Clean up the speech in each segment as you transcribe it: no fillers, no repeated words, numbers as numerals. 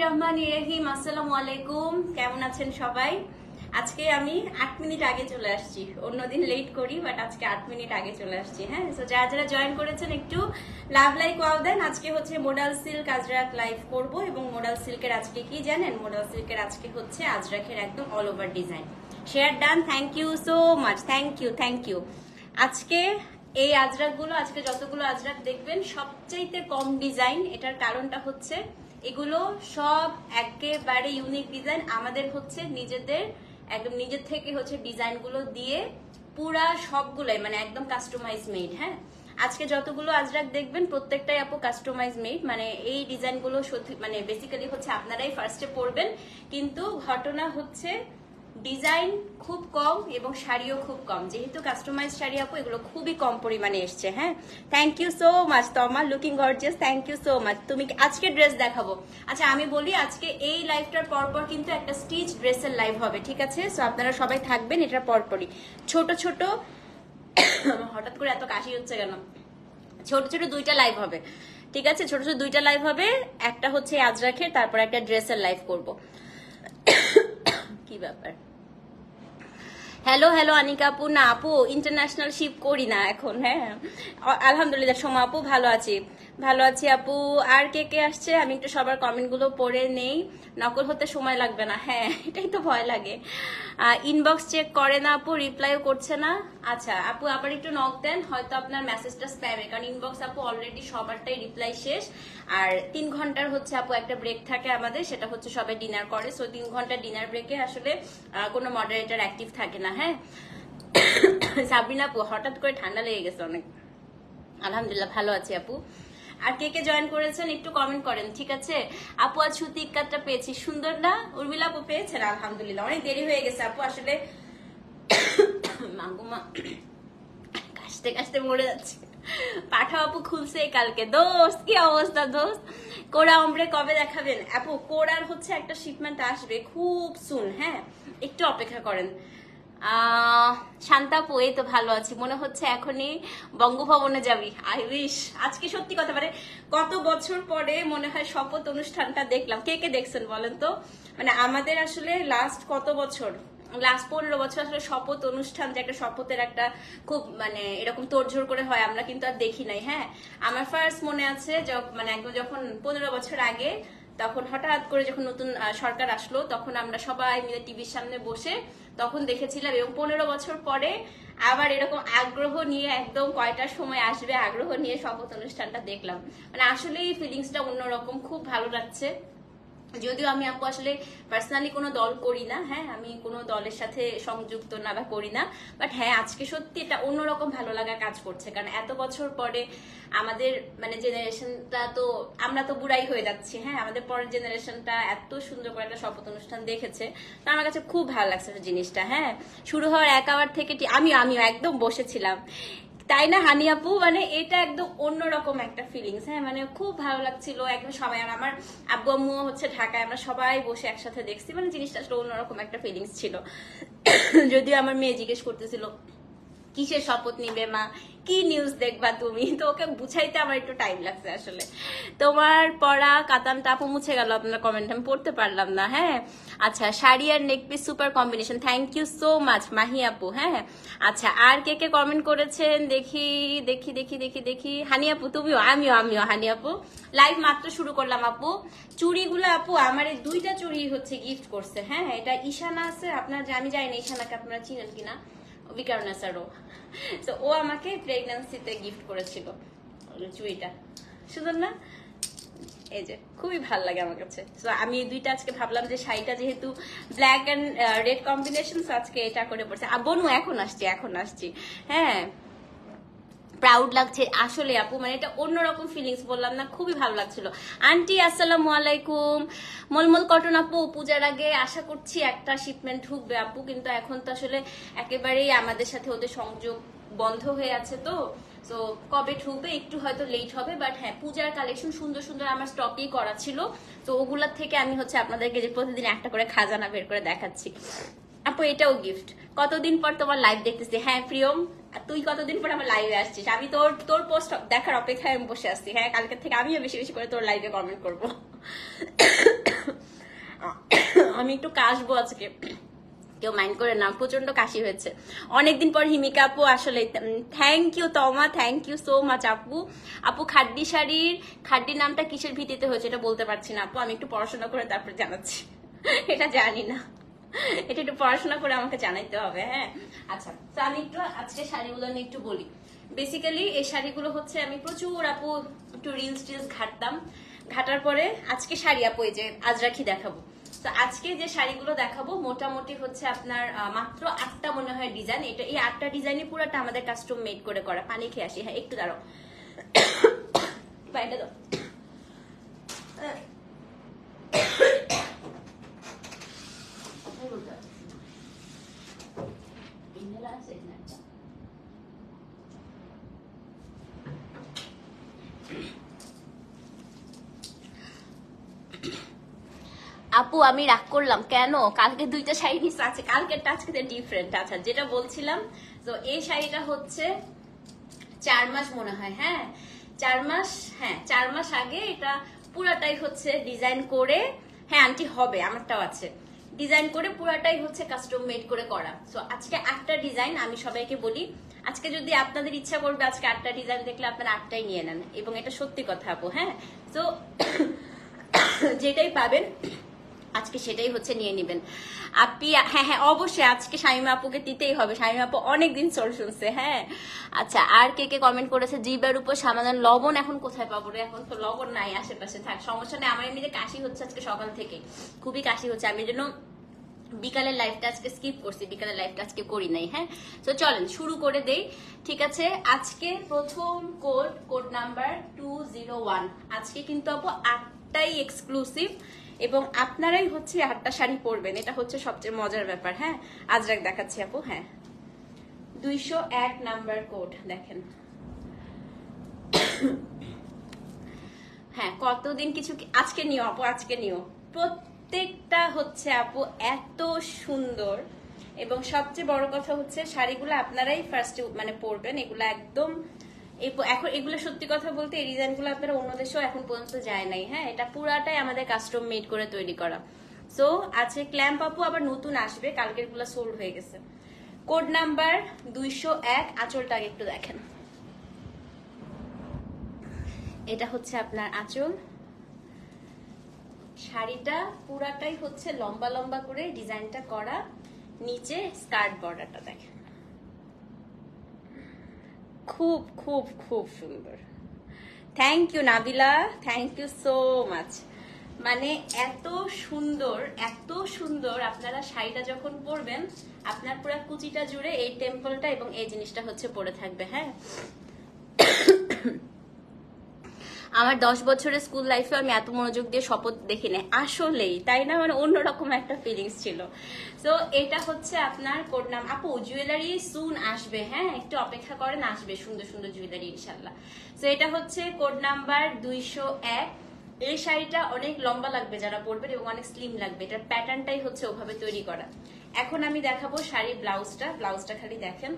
রহমানির রহিম। আসসালামু আলাইকুম, কেমন আছেন সবাই? আজকে আমি 8 মিনিট আগে চলে আসছি। অন্যদিন লেট করি, বাট আজকে 8 মিনিট আগে চলে আসছি। হ্যাঁ, তো যারা যারা জয়েন করেছেন একটু লাভ লাইক ওয়াও দেন। আজকে হচ্ছে মডাল সিল্ক আজরাক লাইভ করব, এবং মডাল সিল্কের আজকে কি জানেন? মডাল সিল্কের আজকে হচ্ছে আজরাকের একদম all over design. Share done, thank you so much, thank you. আজকে এই আজরাকগুলো, আজকে যতগুলো আজরাক দেখবেন সবচাইতে কম ডিজাইন। এটার কারণটা হচ্ছে এগুলো সব একেবারে ইউনিক ডিজাইন। আমাদের হচ্ছে নিজেদের একদম নিজের থেকে হচ্ছে ডিজাইনগুলো দিয়ে পুরা সবগুলোই মানে একদম কাস্টমাইজ মেড। হ্যাঁ, আজকে যতগুলো আজরাক দেখবেন প্রত্যেকটাই আপু কাস্টমাইজ মেড। মানে এই ডিজাইনগুলো সত্যি মানে বেসিক্যালি হচ্ছে আপনারাই ফার্স্টে পড়বেন, কিন্তু ঘটনা হচ্ছে ডিজাইন খুব কম এবং শাড়িও খুব কম। যেহেতু কাস্টমাইজ শাড়ি আপু এগুলো খুবই কম পরিমাণে এসছে। হ্যাঁ, thank you so much Toma, looking gorgeous, thank you so much. তুমি আজকে ড্রেস দেখাবো। আচ্ছা আমি বলি, আজকে এই লাইভটার পরপর কিন্তু একটা স্টিচ ড্রেসের লাইভ হবে, ঠিক আছে? সো আপনারা সবাই থাকবেন এটার পরপরই। ছোট ছোট হঠাৎ করে এত কাশি হচ্ছে কেন? ছোট ছোট দুইটা লাইভ হবে, ঠিক আছে? ছোট ছোট দুইটা লাইভ হবে, একটা হচ্ছে আজরাকের, তারপর একটা ড্রেসের লাইভ করব। কি ব্যাপার? হ্যালো হ্যালো আনিকা আপু। না আপু, ইন্টারন্যাশনাল শিপ করি না এখন। হ্যাঁ, আলহামদুলিল্লাহ সোমা আপু ভালো আছি আপু। আর কে কে আসছে আমি একটু সবার কমেন্ট গুলো পড়ে নেই, নকল হতে সময় লাগবে না। হ্যাঁ, এটাই তো ভয় লাগে। ইনবক্স চেক করে না আপু, রিপ্লাইও করছে না। আচ্ছা আপু আবার একটু নক দেন, হয়তো আপনার মেসেজটা স্প্যামে, কারণ ইনবক্স আপু অলরেডি সবারটাই রিপ্লাই শেষ। আর 3 ঘন্টার হচ্ছে আপু একটা ব্রেক থাকে আমাদের, সেটা হচ্ছে সবাই ডিনার করে। সো 3 ঘন্টার ডিনার ব্রেকে আসলে কোনো মডারেটর অ্যাক্টিভ থাকে না। হ্যাঁ, সাবরিনা আপু হঠাৎ করে ঠান্ডা লেগে গেছে অনেক। আলহামদুলিল্লাহ ভালো আছি আপু। আর কে কে জয়েন করেছেন একটু কমেন্ট করেন, ঠিক আছে? আপু আজ সুতি ইক্কাতটা পেয়েছি, সুন্দর না? উর্মিলা আপু পেয়েছেন? আলহামদুলিল্লাহ, অনেক দেরি হয়ে গেছে আপু আসলে। মাগুমা কাশতে কাশতে মরে যাচ্ছে। পাঠা আপু খুলছে কালকে। দোস্ত কি অবস্থা দোস্ত? কোরা ওমরে কবে দেখাবেন আপু? কোরার হচ্ছে একটা শিপমেন্ট আসবে খুব সুন। হ্যাঁ, একটু অপেক্ষা করেন। শান্তাপু এই তো ভালো আছি, মনে হচ্ছে এখনই বঙ্গভবনে যাবি। I wish. আজকে সত্যি কথা মানে কত বছর পরে মনে হয় শপথ অনুষ্ঠানটা দেখলাম। কে কে দেখছেন বলেন তো? মানে আমাদের আসলে লাস্ট কত বছর, লাস্ট 15 বছর আসলে শপথ অনুষ্ঠান, যে একটা শপথের একটা খুব মানে এরকম তোড়জোড় করে হয়, আমরা কিন্তু আর দেখি নাই। হ্যাঁ, আমার ফার্স্ট মনে আছে মানে একদম যখন 15 বছর আগে, তখন হঠাৎ করে যখন নতুন সরকার আসলো, তখন আমরা সবাই মিলে টিভির সামনে বসে তখন দেখেছিলাম। এবং 15 বছর পরে আবার এরকম আগ্রহ নিয়ে, একদম কয়টার সময় আসবে আগ্রহ নিয়ে শপথ অনুষ্ঠানটা দেখলাম। মানে আসলে এই ফিলিংসটা অন্যরকম, খুব ভালো লাগছে। যদিও আমি আপু আসলে পার্সোনালি কোনো দল করি না। হ্যাঁ, আমি কোনো দলের সাথে সংযুক্ত না বা করি না, বাট হ্যাঁ আজকে সত্যি এটা অন্যরকম ভালো লাগা কাজ করছে। কারণ এত বছর পরে আমাদের মানে জেনারেশনটা, তো আমরা তো বুড়াই হয়ে যাচ্ছি। হ্যাঁ, আমাদের পরের জেনারেশনটা এত সুন্দর করে একটা শপথ অনুষ্ঠান দেখেছে, তো আমার কাছে খুব ভালো লাগছে জিনিসটা। হ্যাঁ, শুরু হওয়ার 1 আওয়ার থেকে আমিও একদম বসেছিলাম, তাই না হানি আপু? মানে এটা একদম অন্যরকম একটা ফিলিংস। হ্যাঁ, মানে খুব ভালো লাগছিল একদম সবাই। আর আমার আব্বু আম্মু হচ্ছে ঢাকায়, আমরা সবাই বসে একসাথে দেখছি। মানে জিনিসটা আসলে অন্যরকম একটা ফিলিংস ছিল। যদিও আমার মেয়ে জিজ্ঞেস করতেছিল কিসের শপথ নিবে মা, কি নিউজ দেখবা তুমি, তো ওকে বুঝাইতে আমার একটু টাইম লাগছে আসলে। তোমার পড়া কাতানটা আপু মুছে গেল আপনার কমেন্ট, আমি পড়তে পারলাম না। হ্যাঁ, আচ্ছা শাড়ি আর neck piece super combination, thank you so much Mahi আপু। হ্যাঁ, আচ্ছা আর কে কে কমেন্ট করেছেন দেখি দেখি দেখি দেখি দেখি। হানি আপু তুমিও? আমিও হানি আপু। লাইভ মাত্র শুরু করলাম আপু। চুড়িগুলো আপু আমার এই 2টা চুড়ি হচ্ছে গিফট করছে। হ্যাঁ, এটা ঈশানা আছে আপনার, আমি জানি না ঈশানাকে আপনারা চিনেন কিনা, বিকারনাসারও। তো ও আমাকে প্রেগন্যান্সিতে গিফট করেছিল চুড়িটা, সুন্দর না? এই যে খুবই ভালো লাগে আমার কাছে। তো আমি এই 2টা আজকে ভাবলাম যে শাড়িটা যেহেতু ব্ল্যাক এন্ড রেড কম্বিনেশন, আজকে এটা করে পড়ছে। বনু এখন আসছি। হ্যাঁ, প্রাউড লাগছে আসলে আপু, মানে এটা অন্যরকম ফিলিংস, বললাম না, খুবই ভালো লাগছিল। আন্টি আসসালামু আলাইকুম। মলমল কটন আপু, পূজার আগে আশা করছি একটা শিপমেন্ট ঢুকবে আপু, কিন্তু এখন তো আসলে একেবারেই আমাদের সাথে ওদের সংযোগ বন্ধ হয়ে আছে। তো কবে ঢুকবে একটু হয়তো লেট হবে, বাট হ্যাঁ পূজার কালেকশন সুন্দর সুন্দর আমার স্টকেই করা ছিল। তো ওগুলার থেকে আমি হচ্ছে আপনাদেরকে যে প্রতিদিন একটা করে খাজানা বের করে দেখাচ্ছি। আপু এটাও গিফট। কতদিন পর তোমার লাইভ দেখতেছি। হ্যাঁ প্রিয়ম, তুই কতদিন পর আমার লাইভে আসছিস, আমি তোর পোস্ট দেখার অপেক্ষায় আমি বসে আসছি। হ্যাঁ, কালকে থেকে আমিও বেশি বেশি করে তোর লাইভে কমেন্ট করবো। আমি একটু কাশবো আজকে, কেউ মাইন্ড করে না, প্রচন্ড কাশি হয়েছে অনেকদিন পর। হিমিকা আপু আসলে থ্যাংক ইউ তমা, থ্যাংক ইউ সো মাচ আপু। আপু খাড্ডি শাড়ির খাড্ডি নামটা কিসের ভিত্তিতে হয়েছে এটা বলতে পারছি না আপু, আমি একটু পড়াশোনা করে তারপর জানাচ্ছি। এটা জানি না, এটা একটু পড়াশোনা করে আমাকে জানাইতে হবে। হ্যাঁ আচ্ছা, তো আমি একটু আজকে শাড়িগুলো নিয়ে একটু বলি। বেসিক্যালি এই শাড়িগুলো হচ্ছে আমি প্রচুর আপু একটু রিলস টিলস ঘাটতাম, ঘাটার পরে আজকে শাড়ি আপু এই যে আজ রাখি দেখাবো। তো আজকে যে শাড়িগুলো দেখাবো মোটামুটি হচ্ছে আপনার মাত্র 8টা মনে হয় ডিজাইন। এটা এই 8টা ডিজাইনই পুরোটা আমাদের কাস্টম মেড করে করা। পানি খেয়ে আসি, হ্যাঁ একটু দাঁড়াও, পানিটা দাও। আপু আমি রাগ করলাম কেন? কালকে 2টা শাড়ি নিচ্ছে, আছে কালকেরটা আজকে ডিফারেন্ট। আচ্ছা যেটা বলছিলাম, তো এই শাড়িটা হচ্ছে 4 মাস মনে হয়, হ্যাঁ 4 মাস, হ্যাঁ 4 মাস আগে এটা পুরাটাই হচ্ছে ডিজাইন করে, হ্যাঁ আন্টি হবে আমারটাও আছে, ডিজাইন করে পুরাটাই হচ্ছে কাস্টম মেড করে করা। তো আজকে 8টা ডিজাইন, আমি সবাইকে বলি আজকে যদি আপনাদের ইচ্ছা করবে আজকে 8টা ডিজাইন দেখলে আপনারা 8টাই নিয়ে নেন, এবং এটা সত্যি কথা আপু। হ্যাঁ তো যেটাই পাবেন আজকে সেটাই হচ্ছে নিয়ে নিবেন আপনি। হ্যাঁ হ্যাঁ অবশ্যই আজকে শামিমা আপুকে দিতেই হবে, শামিমা আপু অনেকদিন সোল শুনছে। হ্যাঁ আচ্ছা, আর কে কে কমেন্ট করেছে জিবার উপর সামান্য লবণ এখন কোথায় পাবো রে? এখন তো লবণ নাই আশেপাশে, থাক সমস্যা নেই। আমার এমনিতে কাশি হচ্ছে আজকে সকাল থেকে, খুবই কাশি হচ্ছে, আমি জন্য বিকালের লাইফটা আজকে স্কিপ করছি, বিকালের লাইফটা আজকে করি নাই। হ্যাঁ তো চলেন শুরু করে দেই, ঠিক আছে। আজকে প্রথম কোড নাম্বার 201। আজকে কিন্তু আপু 8টাই এক্সক্লুসিভ, এবং আপনারাই হচ্ছে 8টা শাড়ি পরবেন, এটা হচ্ছে সবচেয়ে মজার ব্যাপার। হ্যাঁ আজরাক দেখাচ্ছি আপু, হ্যাঁ 201 নাম্বার কোড দেখেন। হ্যাঁ কতদিন কিছু আজকে নিও আপু, আজকে নিও। প্রত্যেকটা হচ্ছে আপু এত সুন্দর, এবং সবচেয়ে বড় কথা হচ্ছে শাড়িগুলো আপনারাই ফার্স্টে মানে পরবেন, এগুলো একদম এখন এগুলো সত্যি কথা বলতে এই ডিজাইনগুলো আপনারা অন্য দেশেও এখন পর্যন্ত যায় নাই। হ্যাঁ এটা পুরাটাই আমাদের কাস্টম মেড করে তৈরি করা। সো আছে ক্ল্যাম্প আপু আবার নতুন আসবে, কালকের গুলা সোল্ড হয়ে গেছে। কোড নাম্বার 201, আঁচলটা আগে একটু দেখেন। এটা হচ্ছে আপনার আঁচল, শাড়িটা পুরাটাই হচ্ছে লম্বা লম্বা করে ডিজাইনটা করা, নিচে স্কার্ট বর্ডারটা দেখেন, খুব খুব খুব সুন্দর। Thank you Nabila, thank you so much. মানে এত সুন্দর এত সুন্দর, আপনারা শাড়িটা যখন পরবেন আপনার পুরো কুচিটা জুড়ে এই টেম্পলটা এবং এই জিনিসটা হচ্ছে পরে থাকবে। হ্যাঁ আমার 10 বছরের স্কুল লাইফে আমি এত মনোযোগ দিয়ে শপথ দেখি না আসলেই, তাই না? মানে অন্যরকম একটা ফিলিংস ছিল। তো এটা হচ্ছে আপনার কোড নাম। আপু জুয়েলারি সুন আসবে, হ্যাঁ একটু অপেক্ষা করেন, আসবে সুন্দর সুন্দর জুয়েলারি ইনশাল্লাহ। তো এটা হচ্ছে কোড নাম্বার 201। এই শাড়িটা অনেক লম্বা লাগবে যারা পরবেন, এবং অনেক স্লিম লাগবে, এটার প্যাটার্নটাই হচ্ছে ওভাবে তৈরি করা। এখন আমি দেখাবো শাড়ির ব্লাউজটা খালি দেখেন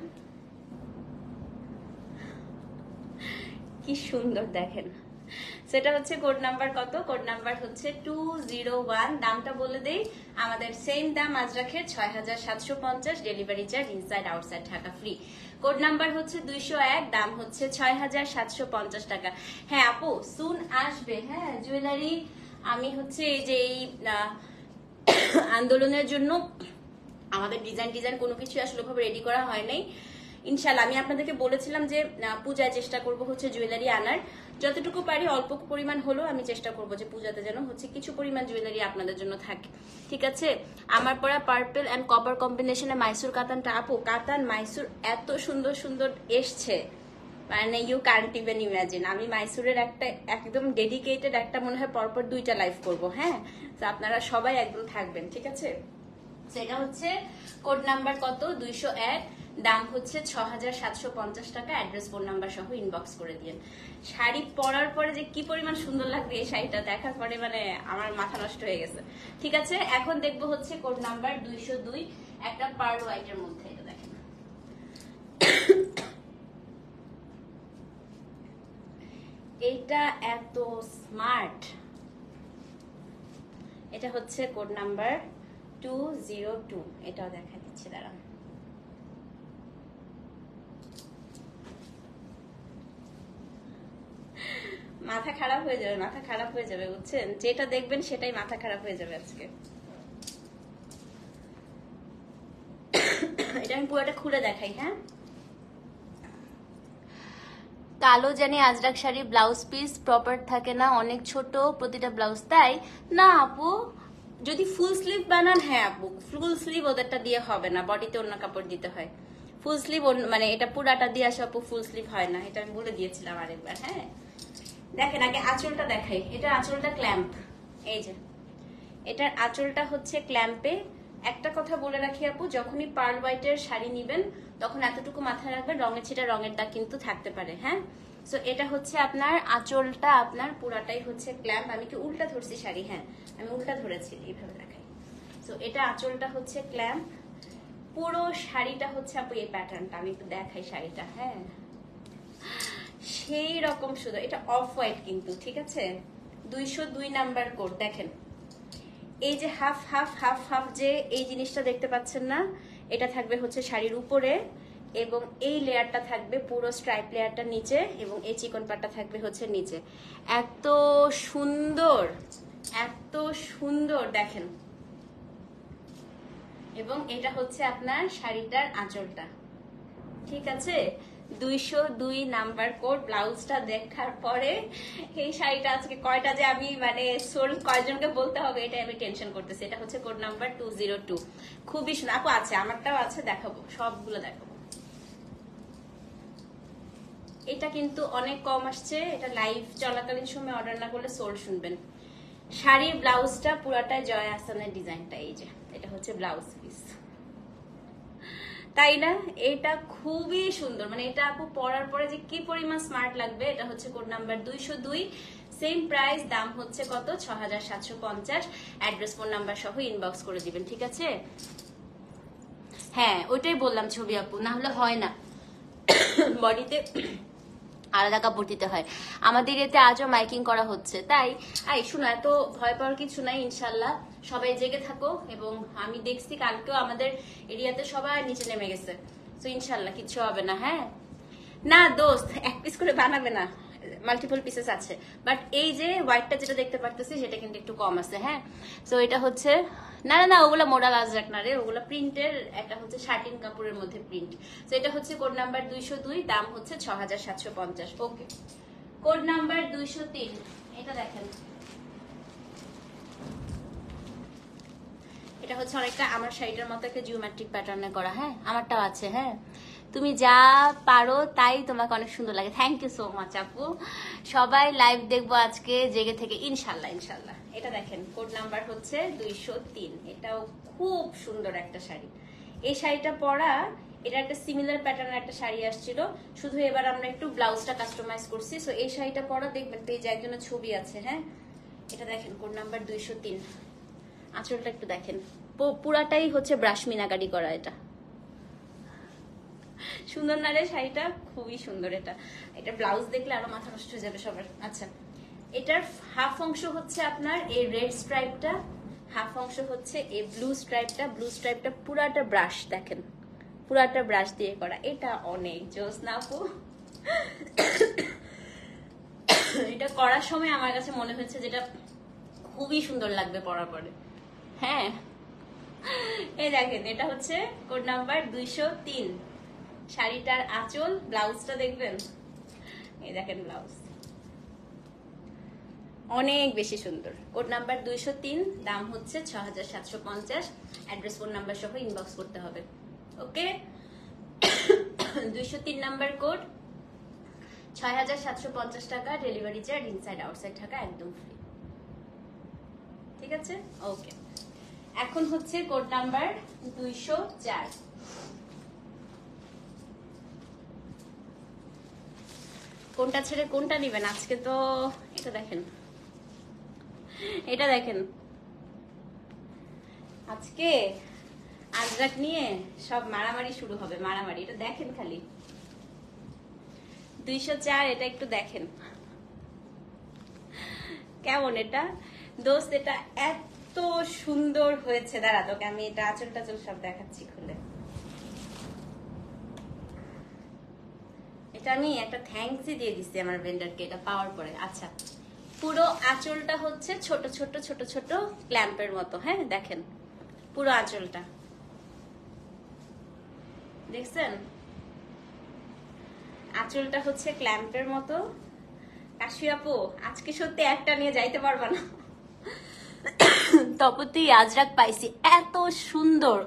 কি সুন্দর দেখেন। সেটা হচ্ছে কোড নাম্বার কত? কোড নাম্বার হচ্ছে 201। দামটা বলে দেই, আমাদের সেম দাম আজরাখের 6750, delivery charge inside outside Dhaka free. Code number হচ্ছে 201, দাম হচ্ছে 6750 টাকা। হ্যাঁ আপু সুন আসবে, হ্যাঁ জুয়েলারি। আমি হচ্ছে এই যে এই আন্দোলনের জন্য আমাদের ডিজাইন কোনো কিছু আসলে ভাবে রেডি করা হয় নাই। ইনশাল্লাহ আমি আপনাদেরকে বলেছিলাম যে পূজায় চেষ্টা করব হচ্ছে জুয়েলারি আনার, যতটুকু পারি অল্প পরিমাণ হলেও আমি চেষ্টা করব যে পূজাতে যেন হচ্ছে কিছু পরিমাণ জুয়েলারি আপনাদের জন্য থাকে, ঠিক আছে। আমার পরা পার্পল এন্ড কপার কম্বিনেশনে মাইসুর কাতানটা, আপু কাতান মাইসুর এত সুন্দর সুন্দর এসছে, মানে ইউ কান্ট ইভেন ইমাজিন। আমি মাইসুরের একটা একদম ডেডিকেটেড একটা মনে হয় পরপর 2টা লাইভ করব। হ্যাঁ তো আপনারা সবাই একদম থাকবেন, ঠিক আছে। সেটা হচ্ছে কোড নাম্বার কত? 201, দাম হচ্ছে 6750 টাকা। অ্যাড্রেস ফোন নাম্বার সহ ইনবক্স করে দিন। শাড়ি পরার পরে যে কি পরিমাণ সুন্দর লাগবে এই শাড়িটা দেখার পরে মানে আমার মাথা নষ্ট হয়ে গেছে, ঠিক আছে। এখন দেখবো হচ্ছে কোড নাম্বার 202, একটা পার্ল হোয়াইটের মধ্যে, এটা দেখেন। এটা এত স্মার্ট। এটা হচ্ছে কোড নাম্বার 202, এটাও দেখা দিচ্ছি, দাঁড়ান। মাথা খারাপ হয়ে যাবে, মাথা খারাপ হয়ে যাবে, বুঝছেন? যেটা দেখবেন সেটাই মাথা খারাপ হয়ে যাবে আজকে। এটা আমি পুরোটা খুলে দেখাই। হ্যাঁ, কালো জানি Ajrak sari blouse piece proper থাকে না, অনেক ছোট প্রতিটা ব্লাউজ। তাই না আপু, যদি ফুল স্লিভ বানান, হ্যাঁ আপু ফুল স্লিভ ওদেরটা দিয়ে হবে না, বডিতে অন্য কাপড় দিতে হয়। ফুল স্লিভ মানে এটা পুরাটা দিয়ে আসে আপু, ফুল স্লিভ হয় না, এটা আমি বলে দিয়েছিলাম আরেকবার। হ্যাঁ, দেখেন আগে আঁচলটা দেখাই। এটার আঁচলটা ক্ল্যাম্প, এই যে এটার আঁচলটা হচ্ছে ক্ল্যাম্পে। একটা কথা বলে রাখি আপু, যখনই পার্ল হোয়াইটের শাড়ি নিবেন তখন এতটুকু মাথায় রাখবেন, রঙের ছিটা রঙের দাগ কিন্তু থাকতে পারে। হ্যাঁ, সো এটা হচ্ছে আপনার আঁচলটা, আপনার পুরাটাই হচ্ছে ক্ল্যাম্প। আমি কি উল্টা ধরছি শাড়ি? হ্যাঁ, আমি উল্টা ধরেছি, এইভাবে দেখাই। সো এটা আঁচলটা হচ্ছে ক্ল্যাম্প, পুরো শাড়িটা হচ্ছে আপু এই প্যাটার্নটা। আমি একটু দেখাই শাড়িটা। হ্যাঁ, সেই রকম শুধু এটা অফ হোয়াইট কিন্তু, ঠিক আছে? 202 নাম্বার কোড। দেখেন এই যে হাফ হাফ হাফ হাফ যে এই জিনিসটা দেখতে পাচ্ছেন না, এটা থাকবে হচ্ছে শাড়ির উপরে, এবং এই লেয়ারটা থাকবে পুরো স্ট্রাইপ লেয়ারটা নিচে, এবং এই চিকন পাটটা থাকবে হচ্ছে নিচে। এত সুন্দর, এত সুন্দর দেখেন। এবং এটা হচ্ছে আপনার শাড়িটার আঁচলটা, ঠিক আছে? 202 নাম্বার কোড। ব্লাউজটা দেখার পরে এই শাড়িটা আজকে কয়টা যে আমি মানে সোল্ড কয়জনকে বলতে হবে এটা আমি টেনশন করতেছি। এটা হচ্ছে কোড নাম্বার 202। খুবই সুন্দর আপু, আছে আমারটাও আছে, দেখাবো, সবগুলো দেখাবো। এটা কিন্তু অনেক কম আসছে, এটা লাইভ চলাকালীন সময় অর্ডার না করলে সোল্ড শুনবেন। শাড়ির ব্লাউজটা পুরাটাই জয় আহসানের ডিজাইনটা, এই যে এটা হচ্ছে ব্লাউজ পিস, তাই না? এটা খুবই সুন্দর, মানে এটা আপু পরার পরে যে কি পরিমাণ স্মার্ট লাগবে। এটা হচ্ছে কোড নাম্বার 202, সেম প্রাইস, দাম হচ্ছে কত? 6750। অ্যাড্রেস ফোন নাম্বার সহ ইনবক্স করে দিবেন, ঠিক আছে? হ্যাঁ, ওইটাই বললাম ছবি আপু, না হলে হয় না, বডিতে আলাদা কাপড় দিতে হয়। আমাদের এতে আজও মাইকিং করা হচ্ছে। তাই শোনো, এত ভয় পাওয়ার কিছু নাই, ইনশাল্লাহ সবাই জেগে থাকো। এবং আমি দেখছি কালকেও আমাদের এরিয়াতে সবাই নিচে নেমে গেছে, তো ইনশাল্লাহ কিছু হবে না। হ্যাঁ, না দোস্ত এক পিস করে বানাবে না, মাল্টিপল পিসেস আছে, বাট এই যে হোয়াইটটা যেটা দেখতে পারতেছি সেটা কিন্তু একটু কম আছে। হ্যাঁ, তো এটা হচ্ছে না না না, ওগুলা মোডাল আজরাক না রে, ওগুলা প্রিন্টের, একটা হচ্ছে শার্টিন কাপড়ের মধ্যে প্রিন্ট। তো এটা হচ্ছে কোড নাম্বার 202, দাম হচ্ছে 6750। ওকে, কোড নাম্বার 203, এটা দেখেন, এটা হচ্ছে অনেকটা আমার শাড়িটার মতো একটা জিওমেট্রিক প্যাটার্নে করা। হ্যাঁ, আমারটাও আছে। হ্যাঁ, তুমি যা পারো তাই তোমাকে অনেক সুন্দর লাগে। থ্যাংক ইউ সো মাচ আপু। সবাই লাইভ দেখবো আজকে জেগে থেকে, ইনশাল্লাহ ইনশাল্লাহ। এটা দেখেন, কোড নাম্বার হচ্ছে 203। এটাও খুব সুন্দর একটা শাড়ি। এই শাড়িটা পরা, এটা একটা সিমিলার প্যাটার্নের একটা শাড়ি আসছিল, শুধু এবার আমরা একটু ব্লাউজটা কাস্টমাইজ করছি। সো এই শাড়িটা পরা দেখবেন পেজে একজনের ছবি আছে। হ্যাঁ, এটা দেখেন, কোড নাম্বার 203। আঁচলটা একটু দেখেন, পুরাটাই হচ্ছে ব্রাশ মিনাকারি করা। এটা সুন্দর না রে শাড়িটা? খুবই সুন্দর। এটা ব্লাউজ দেখলে আরো মাথা নষ্ট হয়ে যাবে সবার। আচ্ছা, এটার হাফ অংশ হচ্ছে আপনার এই রেড স্ট্রাইপটা, হাফ অংশ হচ্ছে এই ব্লু স্ট্রাইপটা। ব্লু স্ট্রাইপটা পুরাটা ব্রাশ, দেখেন পুরাটা ব্রাশ দিয়ে করা। এটা অনেক জোস না আপু? এটা করার সময় আমার কাছে মনে হচ্ছে যেটা খুবই সুন্দর লাগবে পরার পরে। হ্যাঁ, এই দেখেন, এটা হচ্ছে কোড নাম্বার 203। শাড়িটার আঁচল, ব্লাউজটা দেখবেন, এই দেখেন ব্লাউজ অনেক বেশি সুন্দর। কোড নাম্বার 203, দাম হচ্ছে 6750। অ্যাড্রেস ফোন নাম্বার সহ ইনবক্স করতে হবে। ওকে, 203 নাম্বার কোড, 6750 টাকা, ডেলিভারি চার্জ ইনসাইড আউটসাইড টাকা একদম ফ্রি, ঠিক আছে? ওকে, এখন হচ্ছে কোড নাম্বার 204। কোনটা ছেড়ে কোনটা নিবেন আজকে? তো এটা দেখেন, এটা দেখেন, আজকে আজরাক নিয়ে সব মারামারি শুরু হবে, মারামারি। এটা দেখেন খালি 204, এটা একটু দেখেন কেমন এটা দোস্ত। এটা এত এত সুন্দর হয়েছে। দাঁড়া তোকে আমি এটা আঁচল টাচল সব দেখাচ্ছি খুলে। এটা আমি একটা থ্যাঙ্কসই দিয়ে দিচ্ছি আমার ভেন্ডারকে এটা পাওয়ার পরে। আচ্ছা, পুরো আঁচলটা হচ্ছে ছোট ছোট ছোট ছোট ক্ল্যাম্পের মতো। হ্যাঁ দেখেন পুরো আঁচলটা দেখছেন, আঁচলটা হচ্ছে ক্ল্যাম্পের মতো। কাশি আপু আজকে সত্যি একটা নিয়ে যাইতে পারবা না। তপতি আজরাক পাইছি এত সুন্দর,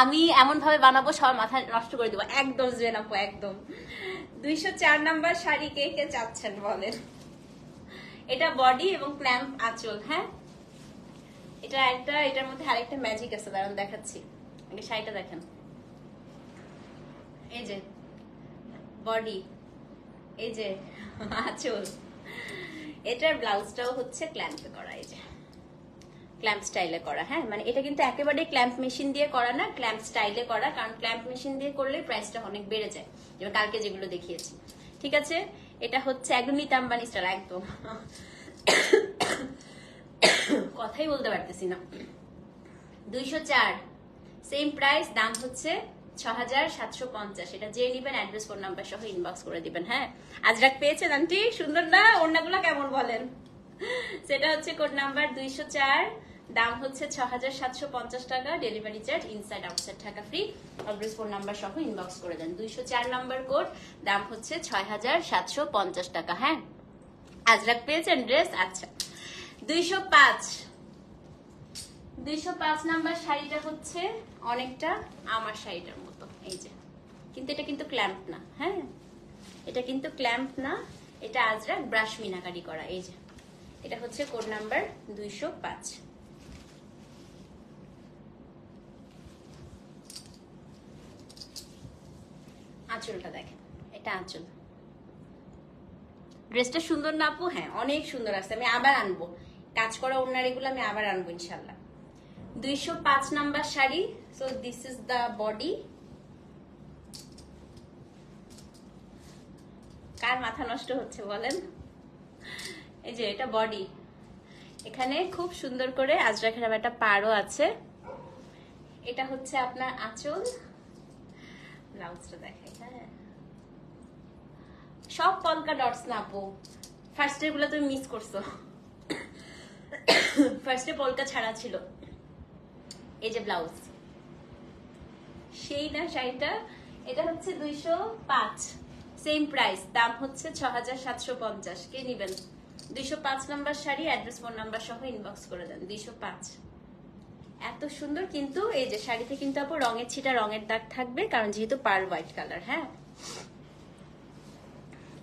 আমি এমন ভাবে বানাবো সবার মাথা নষ্ট করে দেবো। একদম জেন আপু একদম। 204 নাম্বার শাড়ি কে কে চাচ্ছেন বলেন। এটা বডি এবং ক্ল্যাম্প আঁচল। হ্যাঁ এটা একটা, এটার মধ্যে আরেকটা ম্যাজিক আছে, দাঁড়ান দেখাচ্ছি। আগে শাড়িটা দেখেন, এই যে বডি, এই যে আঁচল। এটার ব্লাউজটাও হচ্ছে ক্ল্যাম্পে করা, এই যে ক্ল্যাম্প স্টাইলে করা। হ্যাঁ মানে এটা কিন্তু একেবারে ক্ল্যাম্প মেশিন দিয়ে করা না, ক্ল্যাম্প স্টাইলে করা। কারণ ক্ল্যাম্প মেশিন দিয়ে করলে প্রাইসটা অনেক বেড়ে যায়, যেমন কালকে যেগুলো দেখিয়েছি। ঠিক আছে, এটা হচ্ছে একদম নিতাম্বানি স্টাইল, একদম কথাই বলতে পারতেছি না। 204 সেম প্রাইস, দাম হচ্ছে 6750। এটা যে নিবেন অ্যাড্রেস ফোন নাম্বার সহ ইনবক্স করে দিবেন। হ্যাঁ আজরাক পেয়েছেন আন্টি, সুন্দর না? ওড়নাগুলো কেমন বলেন? সেটা হচ্ছে কোড নাম্বার 204, দাম হচ্ছে 6750 টাকা, delivery charge inside outside Dhaka free. Address phone number সহ ইনবক্স করে দেন। 204 নাম্বার কোড, দাম হচ্ছে 6750 টাকা। হ্যাঁ আজরাক পেয়েছেন ড্রেস। আচ্ছা 205 নাম্বার শাড়িটা হচ্ছে অনেকটা আমার শাড়িটার মতো, এই যে, কিন্তু এটা কিন্তু ক্ল্যাম্প না। হ্যাঁ এটা কিন্তু ক্ল্যাম্প না, এটা আজরাক ব্রাশ মিনাকারি করা। এই যে এটা হচ্ছে কোড নাম্বার 205। আঁচলটা দেখেন, এটা আঁচল। ড্রেসটা সুন্দর না আপু? হ্যাঁ অনেক সুন্দর আছে, আমি আবার আনবো। কাজ করা ওড়নার এগুলো আমি আবার আনবো ইনশাল্লাহ। 205 number sari. So this is the body. কার মাথা নষ্ট হচ্ছে বলেন? এই যে এটা বডি, এখানে খুব সুন্দর করে আজরাকের একটা পাড়ও আছে। এটা হচ্ছে আপনার আঁচল। ব্লাউজটা দেখাই। হ্যাঁ সব পলকা ডটস না আপু, ফার্স্টের গুলো তুমি মিস করছো। ফার্স্টে পলকা ছাড়া ছিল। এই যে ব্লাউজ, সেই না শাড়িটা। এটা হচ্ছে 205 সেম প্রাইস, দাম হচ্ছে 6750। কে নিবেন? 205 number sari, address phone number সহ ইনবক্স করে দেন। 205 এত সুন্দর, কিন্তু এই যে শাড়িতে কিন্তু আপু রঙের ছিটা, রঙের দাগ থাকবে, কারণ যেহেতু পার হোয়াইট কালার। হ্যাঁ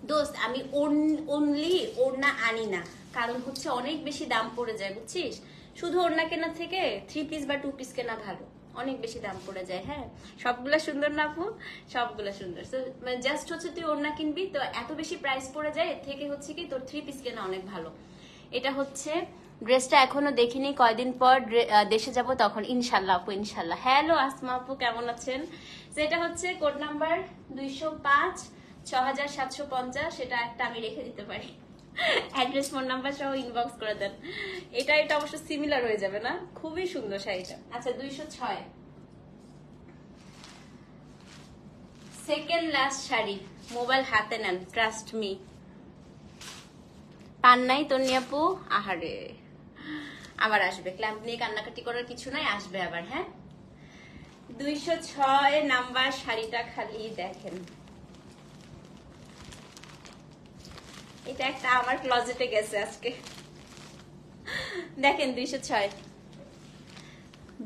দোস্ত আমি অনলি ওড়না আনি না, কারণ হচ্ছে অনেক বেশি দাম পড়ে যায় বুঝছিস। শুধু ওড়না কেনা থেকে 3 পিস বা 2 পিস কেনা ভালো, অনেক বেশি দাম পড়ে যায়। হ্যাঁ সবগুলা সুন্দর না আপু? সবগুলা সুন্দর। জাস্ট হচ্ছে তুই ওড়না কিনবি তো এত বেশি প্রাইস পড়ে যায়, এর থেকে হচ্ছে কি তোর 3 পিস কেনা অনেক ভালো। এটা হচ্ছে ড্রেসটা এখনো দেখিনি, কয়দিন পর দেশে যাব তখন ইনশাল্লাহ আপু, ইনশাল্লাহ। হ্যালো আসমা আপু কেমন আছেন? সেটা হচ্ছে কোড নাম্বার 205 6750। সেটা একটা আমি রেখে দিতে পারি, অ্যাড্রেস ফোন নাম্বার সহ ইনবক্স করে দেন। এটা অবশ্য সিমিলার হয়ে যাবে না? খুবই সুন্দর শাড়িটা। আচ্ছা 206 সেকেন্ড লাস্ট শাড়ি। মোবাইল হাতে নেন, ট্রাস্ট মি। পান নাই তন্নি আপু? আহারে আবার আসবে, ক্ল্যাম্প নিয়ে কান্নাকাটি করার কিছু নাই, আসবে আবার। হ্যাঁ 206 নাম্বার শাড়িটা খালি দেখেন, এটা একটা আমার ক্লোজেটে গেছে আজকে। দেখেন 206,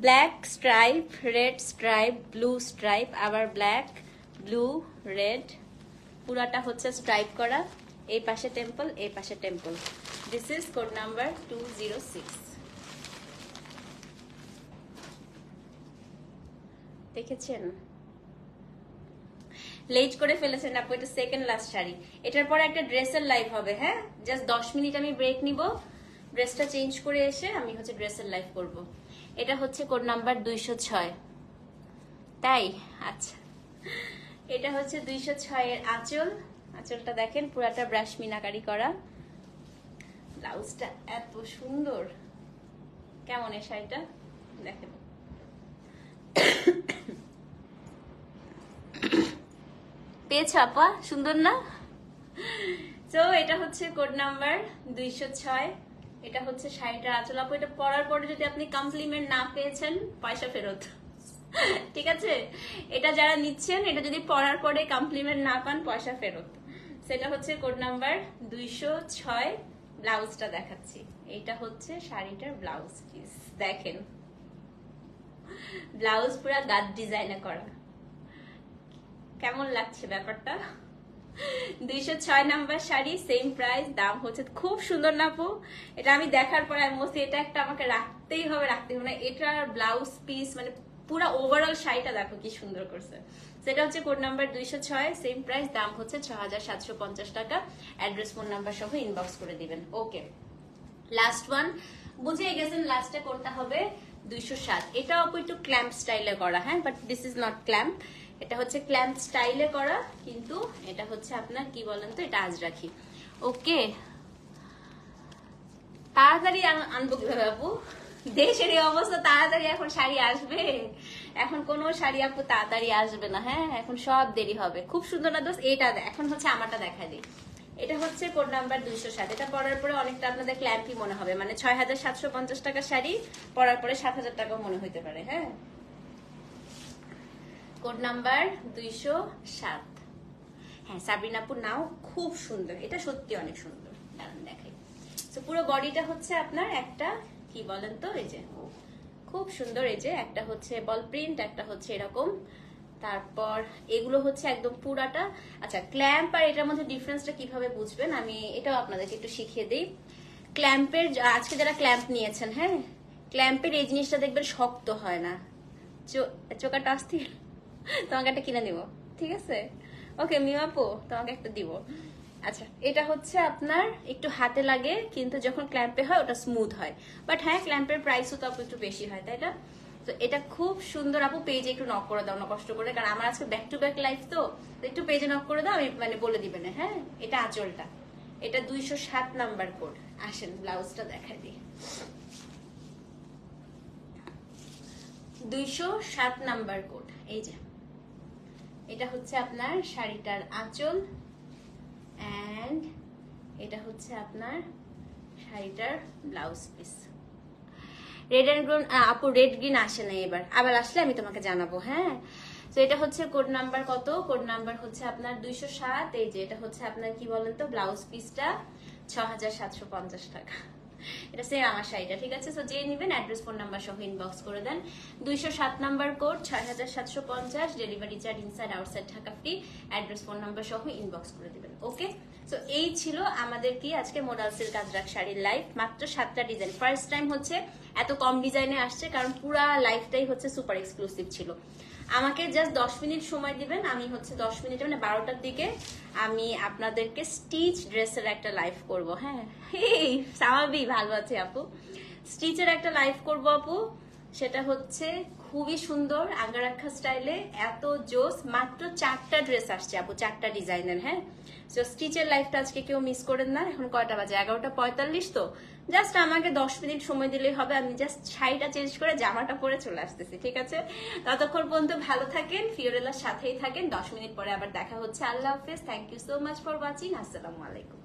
black stripe, red stripe, blue stripe, আবার ব্ল্যাক, ব্লু, রেড, পুরাটা হচ্ছে স্ট্রাইপ করা। এই পাশে টেম্পল, এই পাশে temple. This is code number 206। দেখেছেন? লেট করে ফেলেছেন আপু, এটা সেকেন্ড লাস্ট শাড়ি। এটার পরে একটা ড্রেসের লাইভ হবে। হ্যাঁ জাস্ট 10 মিনিট আমি ব্রেক নিব, ড্রেসটা চেঞ্জ করে এসে আমি হচ্ছে ড্রেসের লাইভ করব। এটা হচ্ছে কোড নাম্বার 206। তাই আচ্ছা, এটা হচ্ছে 206 এর আঁচল। আঁচলটা দেখেন পুরাটা ব্রাশ মিনাকারি করা। ব্লাউজটা এত সুন্দর, কেমন এই শাড়িটা দেখেন। পেয়েছো আপা? সুন্দর না? তো এটা হচ্ছে কোড নাম্বার 206। এটা হচ্ছে শাড়িটার আঁচল। আপু এটা পরার পরে যদি আপনি কমপ্লিমেন্ট না পেয়েছেন পয়সা ফেরত। ঠিক আছে, এটা যারা নিচ্ছেন এটা যদি পরার পরে কমপ্লিমেন্ট না পান পয়সা ফেরত। সেটা হচ্ছে কোড নাম্বার 206। ব্লাউজটা দেখাচ্ছি। এইটা হচ্ছে শাড়িটার ব্লাউজ পিস, দেখেন ব্লাউজ পুরা গাদ ডিজাইনে করা। কেমন লাগছে ব্যাপারটা? 206 নাম্বার শাড়ি, সেম প্রাইস, দাম হচ্ছে খুব সুন্দর না আপু? এটা আমি দেখার পর আমি বলছি এটা একটা আমাকে রাখতেই হবে না। এটার ব্লাউজ পিস মানে পুরো ওভারঅল শাড়িটা দেখো কি সুন্দর করছে। সেটা হচ্ছে কোড নাম্বার 206, সেম প্রাইস, দাম হচ্ছে 6750 টাকা। অ্যাড্রেস ফোন নাম্বার সহ ইনবক্স করে দিবেন। ওকে, লাস্ট ওয়ান বুঝে গেছেন লাস্টে কোনটা হবে? 207। এটা আপু একটু ক্ল্যাম্প স্টাইলে করা, হ্যাঁ, but this is not clamp. এটা হচ্ছে ক্ল্যাম্প স্টাইলে করা, কিন্তু এটা হচ্ছে আপনার কি বলেন তো, এটা আজ রাখি। ওকে, তাড়াতাড়ি আনবো কিভাবে আপু? দেশের এই অবস্থা, তাড়াতাড়ি এখন শাড়ি আসবে? এখন কোন শাড়ি আপু তাড়াতাড়ি আসবে না, হ্যাঁ, এখন সব দেরি হবে। খুব সুন্দর না দোস্ত? এটা এখন হচ্ছে আমারটা দেখা দিই। এটা হচ্ছে কোড নাম্বার 207। এটা পরার পরে অনেকটা আপনাদের ক্ল্যাম্পি মনে হবে, মানে 6750 টাকার শাড়ি পরার পরে 7000 টাকাও মনে হইতে পারে। হ্যাঁ, কোড নাম্বার 207। হ্যাঁ সাবরিনা আপু নাও, খুব সুন্দর, এটা সত্যি অনেক সুন্দর। দাঁড়ান দেখাই। তো পুরো বডিটা হচ্ছে আপনার একটা কি বলেন তো, এই যে খুব সুন্দর, এই যে একটা হচ্ছে বল প্রিন্ট, একটা হচ্ছে এরকম, তারপর এগুলো হচ্ছে একদম পুরাটা। আচ্ছা, ক্ল্যাম্প আর এটার মধ্যে ডিফারেন্সটা কিভাবে বুঝবেন আমি এটাও আপনাদেরকে একটু শিখিয়ে দিই। ক্ল্যাম্পের আজকে যারা ক্ল্যাম্প নিয়েছেন, হ্যাঁ, ক্ল্যাম্পের এই জিনিসটা দেখবেন শক্ত হয় না, চোকাটা অস্থির। তোমাকে একটা কিনে দিব, ঠিক আছে? ওকে মিউ আপু, তোমাকে একটা দিব। আচ্ছা, এটা হচ্ছে আপনার একটু হাতে লাগে, কিন্তু যখন ক্ল্যাম্পে হয় ওটা স্মুথ হয়। বাট হ্যাঁ, ক্ল্যাম্পের প্রাইসও তো আপু একটু বেশি হয়, তাই না? তো এটা খুব সুন্দর আপু। পেজে একটু নক করে দাও না কষ্ট করে, কারণ আমার আজকে ব্যাক টু ব্যাক লাইফ, তো একটু পেজে নক করে দাও, আমি মানে বলে দিবেন। হ্যাঁ, এটা আঁচলটা, এটা 207 নাম্বার কোড। আসেন ব্লাউজটা দেখাই দিই। 207 নাম্বার কোড, এই যে এটা হচ্ছে আপনার শাড়িটার আঁচল, এন্ড এটা হচ্ছে আপনার শাড়িটার blouse piece. Red and green আপু, রেড গ্রিন আসে না এবার, আবার আসলে আমি তোমাকে জানাবো। হ্যাঁ, তো এটা হচ্ছে কোড নাম্বার কত? কোড নাম্বার হচ্ছে আপনার 207। এই যে এটা হচ্ছে আপনার কি বলেন তো, ব্লাউজ পিসটা 6750 টাকা। এটা সেম আমার শাড়িটা, ঠিক আছে? তো যে নিবেন অ্যাড্রেস ফোন নাম্বার সহ ইনবক্স করে দেন। 207 number code, 6750, delivery charge inside outside Dhaka free. Address phone number সহ ইনবক্স করে দিবেন। ওকে, তো এই ছিল আমাদের কি আজকে মোডাল সিল্ক আজরাক শাড়ির লাইভ। মাত্র 7টা ডিজাইন, ফার্স্ট টাইম হচ্ছে এত কম ডিজাইনে আসছে, কারণ পুরা লাইফটাই হচ্ছে সুপার এক্সক্লুসিভ ছিল। আমাকে জাস্ট 10 মিনিট সময় দিবেন, আমি হচ্ছে 10 মিনিট মানে 12টার দিকে আমি আপনাদেরকে স্টিচ ড্রেসের একটা লাইভ করব। হ্যাঁ, স্বাভাবিক, ভালো আছে আপু। স্টিচের একটা লাইভ করব আপু, সেটা হচ্ছে খুবই সুন্দর আগারাখা স্টাইলে, এত জোস। মাত্র 4টা ড্রেস আসছে আপু, 4টা ডিজাইনের। হ্যাঁ, তো স্টিচের লাইভটা আজকে কেউ মিস করেন না। এখন কয়টা বাজে? 11:45। তো জাস্ট আমাকে 10 মিনিট সময় দিলেই হবে, আমি জাস্ট শাড়িটা চেঞ্জ করে জামাটা পরে চলে আসতেছি, ঠিক আছে? ততক্ষণ পর্যন্ত ভালো থাকেন, ফিওরেলার সাথেই থাকেন। 10 মিনিট পরে আবার দেখা হচ্ছে। আল্লাহ হাফেজ, thank you so much for watching. আসসালামু আলাইকুম।